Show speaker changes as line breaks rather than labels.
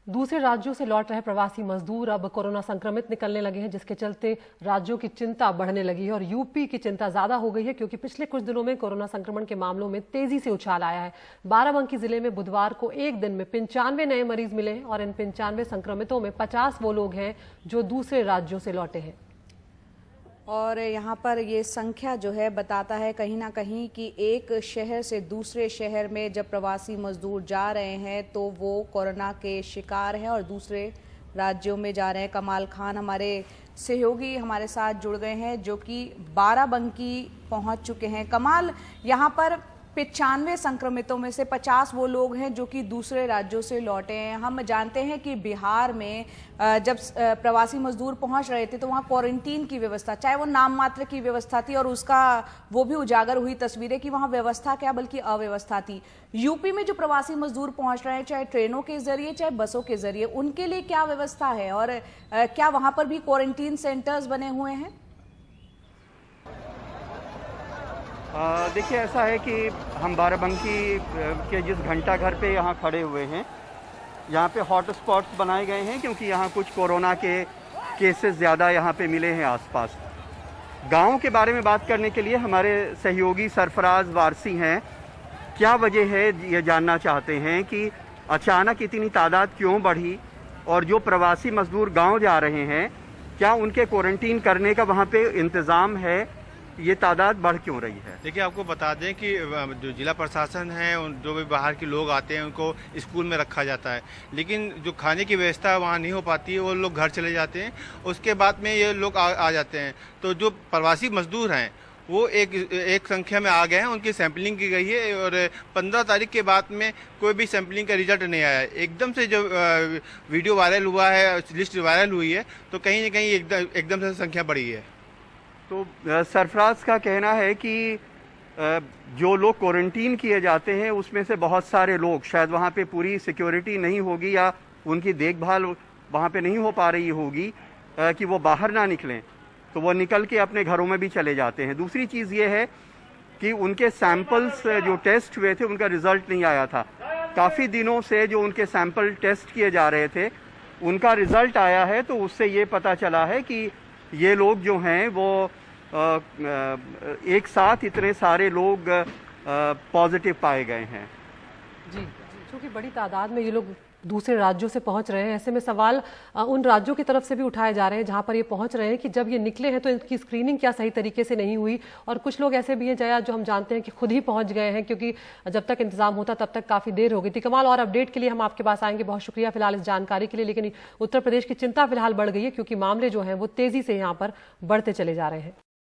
दूसरे राज्यों से लौट रहे प्रवासी मजदूर अब कोरोना संक्रमित निकलने लगे हैं, जिसके चलते राज्यों की चिंता बढ़ने लगी है और यूपी की चिंता ज्यादा हो गई है, क्योंकि पिछले कुछ दिनों में कोरोना संक्रमण के मामलों में तेजी से उछाल आया है। बाराबंकी जिले में बुधवार को एक दिन में 95 नए मरीज मिले हैं और इन 95 संक्रमितों में 50 वो लोग हैं जो दूसरे राज्यों से लौटे हैं।
और यहाँ पर ये संख्या जो है बताता है कहीं ना कहीं कि एक शहर से दूसरे शहर में जब प्रवासी मजदूर जा रहे हैं तो वो कोरोना के शिकार हैं और दूसरे राज्यों में जा रहे हैं। कमाल खान हमारे सहयोगी हमारे साथ जुड़ गए हैं जो कि बाराबंकी पहुंच चुके हैं। कमाल, यहाँ पर 95 संक्रमितों में से 50 वो लोग हैं जो कि दूसरे राज्यों से लौटे हैं। हम जानते हैं कि बिहार में जब प्रवासी मजदूर पहुंच रहे थे तो वहां क्वारंटीन की व्यवस्था, चाहे वो नाम मात्र की व्यवस्था थी और उसका वो भी उजागर हुई तस्वीरें कि वहां व्यवस्था क्या बल्कि अव्यवस्था थी। यूपी में जो प्रवासी मजदूर पहुंच रहे हैं, चाहे ट्रेनों के जरिए चाहे बसों के जरिए, उनके लिए क्या व्यवस्था है और क्या वहां पर भी क्वारंटीन सेंटर्स बने हुए हैं?
देखिए, ऐसा है कि हम बाराबंकी के जिस घंटा घर पे यहाँ खड़े हुए हैं, यहाँ पे हॉट स्पॉट्स बनाए गए हैं क्योंकि यहाँ कुछ कोरोना के केसेस ज़्यादा यहाँ पे मिले हैं आसपास। गाँव के बारे में बात करने के लिए हमारे सहयोगी सरफराज वारसी हैं। क्या वजह है ये जानना चाहते हैं कि अचानक इतनी तादाद क्यों बढ़ी और जो प्रवासी मजदूर गाँव जा रहे हैं क्या उनके क्वारंटीन करने का वहाँ पे इंतज़ाम है, ये तादाद बढ़ क्यों रही है?
देखिए, आपको बता दें कि जो जिला प्रशासन है, जो भी बाहर के लोग आते हैं उनको स्कूल में रखा जाता है, लेकिन जो खाने की व्यवस्था वहाँ नहीं हो पाती है, वो लोग घर चले जाते हैं। उसके बाद में ये लोग आ जाते हैं। तो जो प्रवासी मजदूर हैं वो एक संख्या में आ गए हैं, उनकी सैंपलिंग की गई है और 15 तारीख के बाद में कोई भी सैंपलिंग का रिजल्ट नहीं आया है। एकदम से जो वीडियो वायरल हुआ है, लिस्ट वायरल हुई है, तो कहीं ना कहीं एकदम से संख्या बढ़ी है।
तो सरफराज का कहना है कि जो लोग क्वारंटीन किए जाते हैं उसमें से बहुत सारे लोग शायद वहाँ पे पूरी सिक्योरिटी नहीं होगी या उनकी देखभाल वहाँ पे नहीं हो पा रही होगी कि वो बाहर ना निकलें, तो वो निकल के अपने घरों में भी चले जाते हैं। दूसरी चीज़ ये है कि उनके सैंपल्स जो टेस्ट हुए थे उनका रिज़ल्ट नहीं आया था। काफ़ी दिनों से जो उनके सैंपल टेस्ट किए जा रहे थे उनका रिज़ल्ट आया है, तो उससे ये पता चला है कि ये लोग जो हैं वो एक साथ इतने सारे लोग पॉजिटिव पाए गए हैं।
जी, क्योंकि बड़ी तादाद में ये लोग दूसरे राज्यों से पहुंच रहे हैं। ऐसे में सवाल उन राज्यों की तरफ से भी उठाए जा रहे हैं जहां पर ये पहुंच रहे हैं कि जब ये निकले हैं तो इनकी स्क्रीनिंग क्या सही तरीके से नहीं हुई। और कुछ लोग ऐसे भी हैं जया जो हम जानते हैं कि खुद ही पहुंच गए हैं, क्योंकि जब तक इंतजाम होता तब तक काफी देर हो गई थी। कमाल, और अपडेट के लिए हम आपके पास आएंगे। बहुत शुक्रिया फिलहाल इस जानकारी के लिए। लेकिन उत्तर प्रदेश की चिंता फिलहाल बढ़ गई है क्योंकि मामले जो हैं वो तेजी से यहाँ पर बढ़ते चले जा रहे हैं।